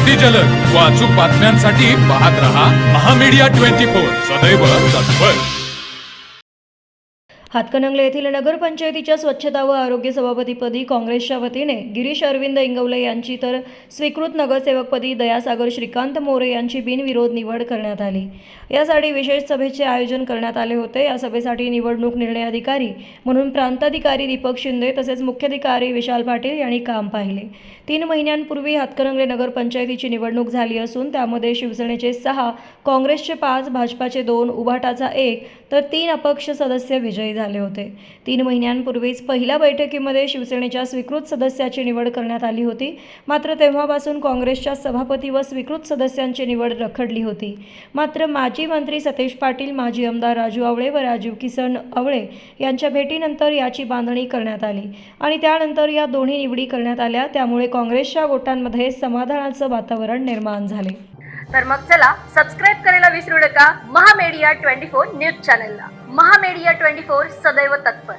अगदी जलद व अचूक बातम्यांसाठी पाहत रहा महामीडिया 24 सदैव तत्पर। हातकणंगले येथील नगरपंचायतीच्या स्वच्छता व आरोग्य सभापतीपदी काँग्रेसच्या वतीने गिरीश अरविंद इंगवले यांची तर स्वीकृत नगरसेवकपदी दयासागर श्रीकांत मोरे यांची बिनविरोध निवड करण्यात आली। यासाठी विशेष सभेचे आयोजन करण्यात आले होते। या सभेसाठी निवडणूक निर्णय अधिकारी म्हणून प्रांताधिकारी दीपक शिंदे तसेच मुख्याधिकारी विशाल पाटील यांनी काम पाहिले। 3 महिन्यांपूर्वी हातकणंगले नगरपंचायतीची निवडणूक झाली असून त्यामध्ये शिवसेनेचे 6, काँग्रेसचे 5, भाजपाचे 2, उभाटाचा 1 तर 3 अपक्ष सदस्य विजयी झाले होते। 3 महिन्यांपूर्वीच पहिल्या बैठकीमध्ये शिवसेनेच्या स्वीकृत सदस्याची निवड करण्यात आली होती। मात्र तेव्हापासून काँग्रेसच्या सभापती व स्वीकृत सदस्यांची निवड रखडली होती। मात्र माजी मंत्री सतेज पाटील, माजी आमदार राजू आवळे व राजीव किसन आवळे यांच्या भेटीनंतर याची बांधणी करण्यात आली आणि त्यानंतर या दोन्ही निवडी करण्यात आल्या। त्यामुळे काँग्रेसच्या गोटांमध्ये समाधानाचं वातावरण निर्माण झाले। तर मग चला सबस्क्राईब करायला विसरू नका महामीडिया 24 न्यूज चॅनलला। महामीडिया 24 सदैव तत्पर।